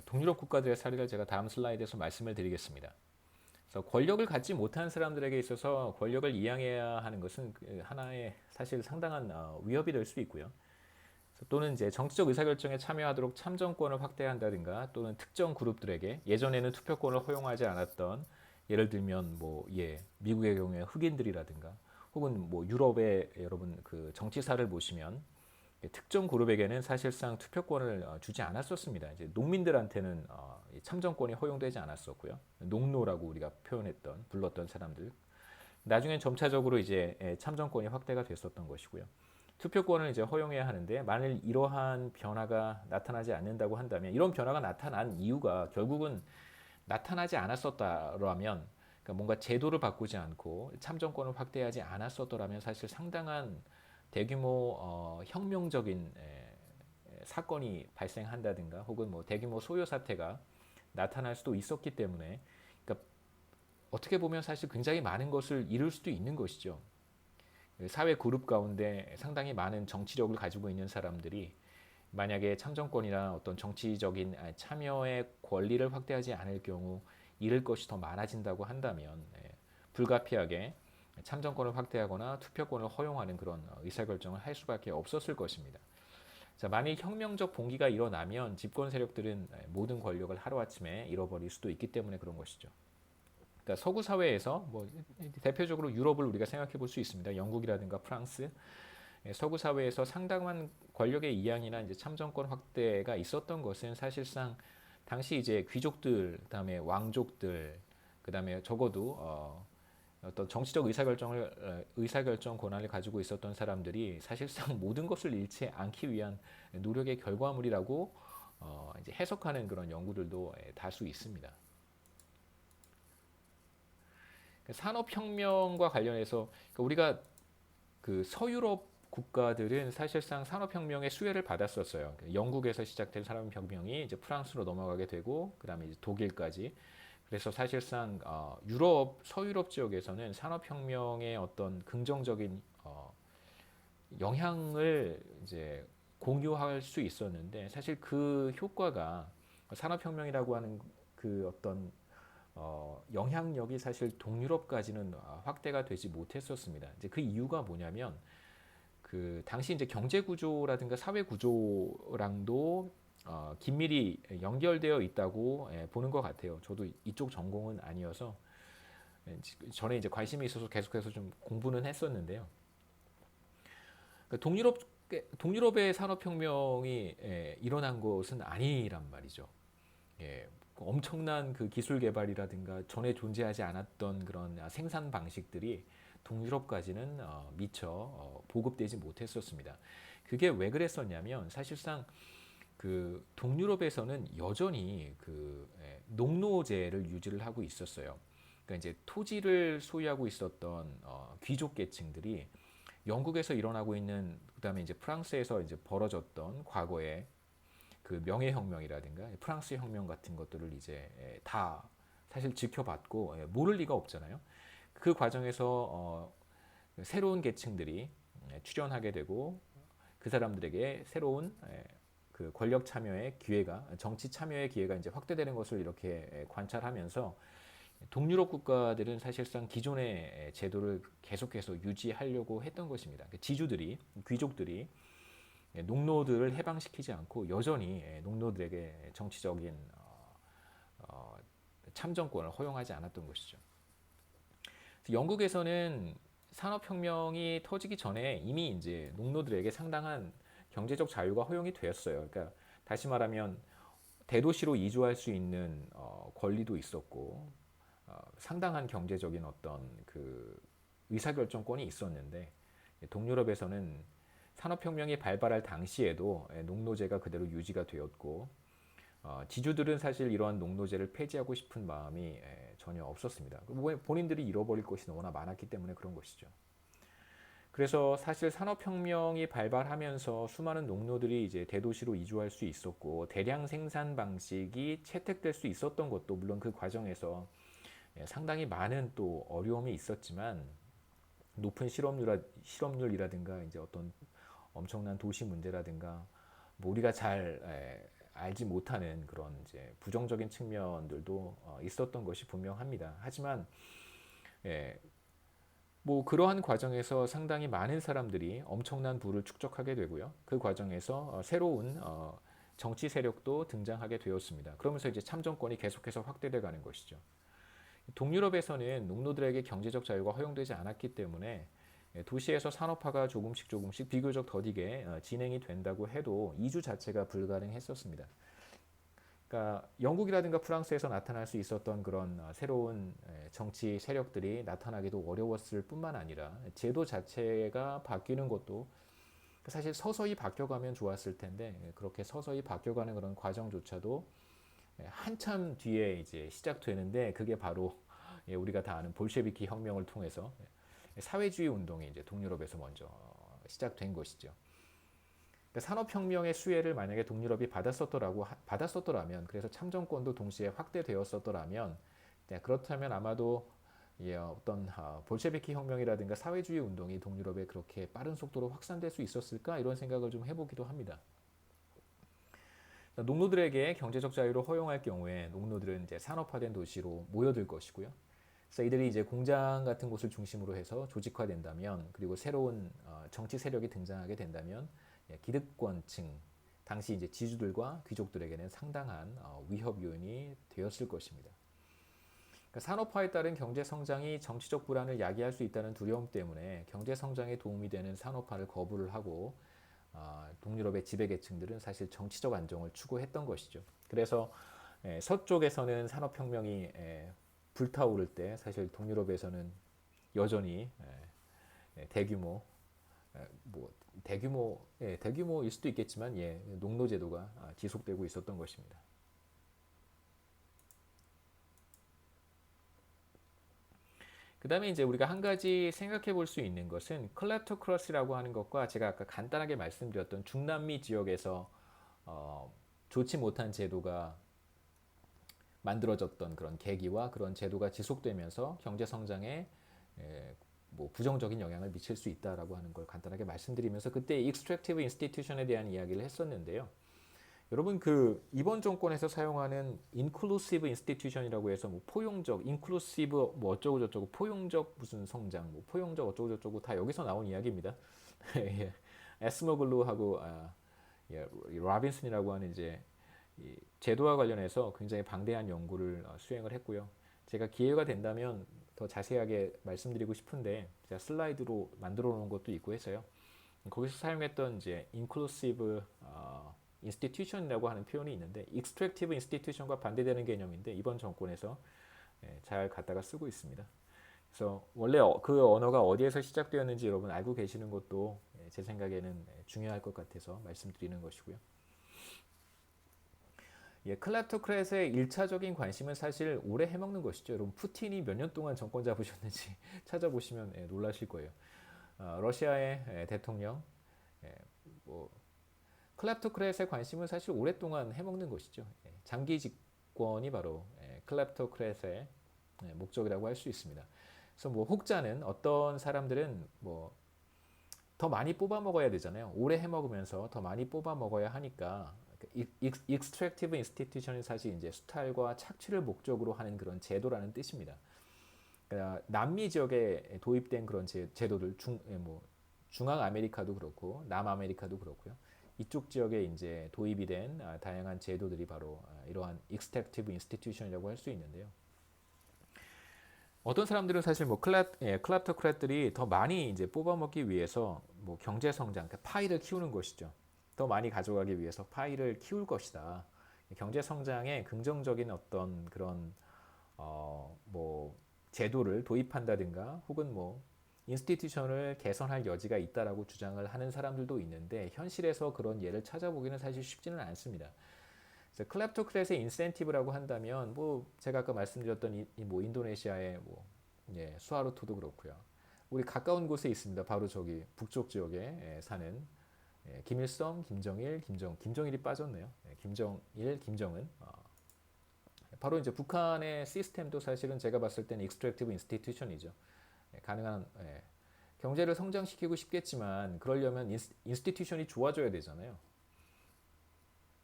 동유럽 국가들의 사례를 제가 다음 슬라이드에서 말씀을 드리겠습니다. 그래서 권력을 갖지 못한 사람들에게 있어서 권력을 이양해야 하는 것은 하나의 사실 상당한 위협이 될 수 있고요. 또는 이제 정치적 의사결정에 참여하도록 참정권을 확대한다든가, 또는 특정 그룹들에게 예전에는 투표권을 허용하지 않았던, 예를 들면 미국의 경우에 흑인들이라든가, 혹은 유럽의 여러분 그 정치사를 보시면 특정 그룹에게는 사실상 투표권을 주지 않았었습니다. 이제 농민들한테는 참정권이 허용되지 않았었고요. 농노라고 우리가 불렀던 사람들. 나중엔 점차적으로 이제 참정권이 확대가 됐었던 것이고요. 투표권을 이제 허용해야 하는데, 만일 이러한 변화가 나타나지 않는다고 한다면, 이런 변화가 나타난 이유가 결국은 나타나지 않았었다라면, 그러니까 뭔가 제도를 바꾸지 않고 참정권을 확대하지 않았었더라면 사실 상당한 대규모 혁명적인 사건이 발생한다든가, 혹은 대규모 소요 사태가 나타날 수도 있었기 때문에, 그러니까 어떻게 보면 사실 굉장히 많은 것을 잃을 수도 있는 것이죠. 사회 그룹 가운데 상당히 많은 정치력을 가지고 있는 사람들이 만약에 참정권이나 어떤 정치적인 참여의 권리를 확대하지 않을 경우 잃을 것이 더 많아진다고 한다면, 불가피하게 참정권을 확대하거나 투표권을 허용하는 그런 의사결정을 할 수밖에 없었을 것입니다. 자, 만일 혁명적 봉기가 일어나면 집권 세력들은 모든 권력을 하루아침에 잃어버릴 수도 있기 때문에 그런 것이죠. 그러니까 서구 사회에서 대표적으로 유럽을 우리가 생각해 볼 수 있습니다. 영국이라든가 프랑스, 서구 사회에서 상당한 권력의 이양이나 이제 참정권 확대가 있었던 것은 사실상 당시 이제 귀족들, 그다음에 왕족들, 그다음에 적어도 어떤 정치적 의사결정 권한을 가지고 있었던 사람들이 사실상 모든 것을 잃지 않기 위한 노력의 결과물이라고 이제 해석하는 그런 연구들도 다수 있습니다. 산업혁명과 관련해서 우리가 그 서유럽 국가들은 사실상 산업혁명의 수혜를 받았었어요. 영국에서 시작된 산업혁명이 이제 프랑스로 넘어가게 되고, 그다음에 이제 독일까지. 그래서 사실상 서유럽 지역에서는 산업혁명의 어떤 긍정적인 영향을 이제 공유할 수 있었는데, 사실 그 효과가 산업혁명이라고 하는 그 어떤 영향력이 사실 동유럽까지는 확대가 되지 못했었습니다. 이제 그 이유가 뭐냐면, 그 당시 이제 경제 구조라든가 사회 구조랑도 긴밀히 연결되어 있다고 보는 것 같아요. 저도 이쪽 전공은 아니어서 전에 이제 관심이 있어서 계속해서 좀 공부는 했었는데요. 그러니까 동유럽의 산업혁명이 일어난 것은 아니란 말이죠. 예, 엄청난 그 기술 개발이라든가 전에 존재하지 않았던 그런 생산 방식들이 동유럽까지는 미처 보급되지 못했었습니다. 그게 왜 그랬었냐면, 사실상 그 동유럽에서는 여전히 그 농노제를 유지를 하고 있었어요. 그러니까 이제 토지를 소유하고 있었던 귀족 계층들이 영국에서 일어나고 있는, 그다음에 이제 프랑스에서 이제 벌어졌던 과거에 그 명예혁명이라든가 프랑스 혁명 같은 것들을 이제 다 사실 지켜봤고 모를 리가 없잖아요. 그 과정에서 새로운 계층들이 출현하게 되고, 그 사람들에게 새로운 그 권력 참여의 기회가, 정치 참여의 기회가 이제 확대되는 것을 이렇게 관찰하면서, 동유럽 국가들은 사실상 기존의 제도를 계속해서 유지하려고 했던 것입니다. 지주들이, 귀족들이 농노들을 해방시키지 않고 여전히 농노들에게 정치적인 참정권을 허용하지 않았던 것이죠. 영국에서는 산업혁명이 터지기 전에 이미 이제 농노들에게 상당한 경제적 자유가 허용이 되었어요. 그러니까 다시 말하면 대도시로 이주할 수 있는 권리도 있었고, 상당한 경제적인 어떤 그 의사결정권이 있었는데, 동유럽에서는 산업혁명이 발발할 당시에도 농노제가 그대로 유지가 되었고, 지주들은 사실 이러한 농노제를 폐지하고 싶은 마음이 전혀 없었습니다. 본인들이 잃어버릴 것이 너무나 많았기 때문에 그런 것이죠. 그래서 사실 산업혁명이 발발하면서 수많은 농노들이 이제 대도시로 이주할 수 있었고, 대량 생산 방식이 채택될 수 있었던 것도 물론 그 과정에서 상당히 많은 또 어려움이 있었지만, 높은 실업률이라든가 이제 어떤 엄청난 도시 문제라든가, 우리가 잘 알지 못하는 그런 이제 부정적인 측면들도 있었던 것이 분명합니다. 하지만 예, 뭐 그러한 과정에서 상당히 많은 사람들이 엄청난 부를 축적하게 되고요. 그 과정에서 새로운 정치 세력도 등장하게 되었습니다. 그러면서 이제 참정권이 계속해서 확대돼 가는 것이죠. 동유럽에서는 농노들에게 경제적 자유가 허용되지 않았기 때문에 도시에서 산업화가 조금씩 비교적 더디게 진행이 된다고 해도 이주 자체가 불가능했었습니다. 그러니까 영국이라든가 프랑스에서 나타날 수 있었던 그런 새로운 정치 세력들이 나타나기도 어려웠을 뿐만 아니라 제도 자체가 바뀌는 것도 사실 서서히 바뀌어가면 좋았을 텐데 그렇게 서서히 바뀌어가는 그런 과정조차도 한참 뒤에 이제 시작되는데 그게 바로 우리가 다 아는 볼셰비키 혁명을 통해서 사회주의 운동이 이제 동유럽에서 먼저 시작된 것이죠. 그러니까 산업혁명의 수혜를 만약에 동유럽이 받았었더라면 그래서 참정권도 동시에 확대되었었더라면 그렇다면 아마도 어떤 볼셰비키 혁명이라든가 사회주의 운동이 동유럽에 그렇게 빠른 속도로 확산될 수 있었을까 이런 생각을 좀 해보기도 합니다. 농노들에게 경제적 자유를 허용할 경우에 농노들은 이제 산업화된 도시로 모여들 것이고요. 그래서 이들이 이제 공장 같은 곳을 중심으로 해서 조직화된다면 그리고 새로운 정치 세력이 등장하게 된다면 기득권층 당시 이제 지주들과 귀족들에게는 상당한 위협 요인이 되었을 것입니다. 그러니까 산업화에 따른 경제 성장이 정치적 불안을 야기할 수 있다는 두려움 때문에 경제 성장에 도움이 되는 산업화를 거부를 하고 동유럽의 지배계층들은 사실 정치적 안정을 추구했던 것이죠. 그래서 서쪽에서는 산업혁명이 불타오를 때 사실 동유럽에서는 여전히 대규모 뭐 대규모일 수도 있겠지만 농노제도가 지속되고 있었던 것입니다. 그 다음에 이제 우리가 한 가지 생각해 볼 수 있는 것은 클랩토크러시라고 하는 것과 제가 아까 간단하게 말씀드렸던 중남미 지역에서 좋지 못한 제도가 만들어졌던 그런 계기와 그런 제도가 지속되면서 경제 성장에 뭐 부정적인 영향을 미칠 수 있다라고 하는 걸 간단하게 말씀드리면서 그때 익스트랙티브 인스티튜션에 대한 이야기를 했었는데요. 여러분 그 이번 정권에서 사용하는 인클루시브 인스티튜션이라고 해서 뭐 포용적, 인클루시브 뭐 어쩌고 저쩌고 포용적 무슨 성장, 뭐 포용적 어쩌고 저쩌고 다 여기서 나온 이야기입니다. 에스머글루하고 라빈슨이라고 하는 이제 이 제도와 관련해서 굉장히 방대한 연구를 수행을 했고요. 제가 기회가 된다면 더 자세하게 말씀드리고 싶은데 제가 슬라이드로 만들어 놓은 것도 있고 해서요. 거기서 사용했던 이제 inclusive institution이라고 하는 표현이 있는데 extractive institution과 반대되는 개념인데 이번 정권에서 잘 갖다가 쓰고 있습니다. 그래서 원래 그 언어가 어디에서 시작되었는지 여러분 알고 계시는 것도 제 생각에는 중요할 것 같아서 말씀드리는 것이고요. 클랩토크렛의 1차적인 관심은 사실 오래 해먹는 것이죠. 여러분 푸틴이 몇 년 동안 정권 잡으셨는지 찾아보시면 놀라실 거예요. 러시아의 대통령 뭐 클랩토크렛의 관심은 사실 오랫동안 해먹는 것이죠. 장기 집권이 바로 클랩토크렛의 목적이라고 할 수 있습니다. 그래서 뭐 혹자는 어떤 사람들은 뭐 더 많이 뽑아 먹어야 되잖아요. 오래 해먹으면서 더 많이 뽑아 먹어야 하니까 익스트랙티브 인스티튜션이 사실 이제 수탈과 착취를 목적으로 하는 그런 제도라는 뜻입니다. 그러니까 남미 지역에 도입된 그런 제도들 중앙 아메리카도 그렇고 남아메리카도 그렇고요. 이쪽 지역에 이제 도입이 된 다양한 제도들이 바로 이러한 익스트랙티브 인스티튜션이라고 할 수 있는데요. 어떤 사람들은 사실 뭐 클랩토크렛들이 더 많이 이제 뽑아먹기 위해서 뭐 경제 성장, 그러니까 파이를 키우는 것이죠. 더 많이 가져가기 위해서 파이를 키울 것이다. 경제 성장에 긍정적인 어떤 그런 뭐 제도를 도입한다든가 혹은 뭐 인스티튜션을 개선할 여지가 있다라고 주장을 하는 사람들도 있는데 현실에서 그런 예를 찾아보기는 사실 쉽지는 않습니다. 클랩토크렛의 인센티브라고 한다면 뭐 제가 아까 말씀드렸던 뭐 인도네시아의 뭐 수하르토도 그렇고요. 우리 가까운 곳에 있습니다. 바로 저기 북쪽 지역에 사는 김일성, 김정일, 김정일이 빠졌네요. 김정일, 김정은. 바로 이제 북한의 시스템도 사실은 제가 봤을 때는 익스트랙티브 인스티튜션이죠. 가능한 경제를 성장시키고 싶겠지만 그러려면 인스티튜션이 좋아져야 되잖아요.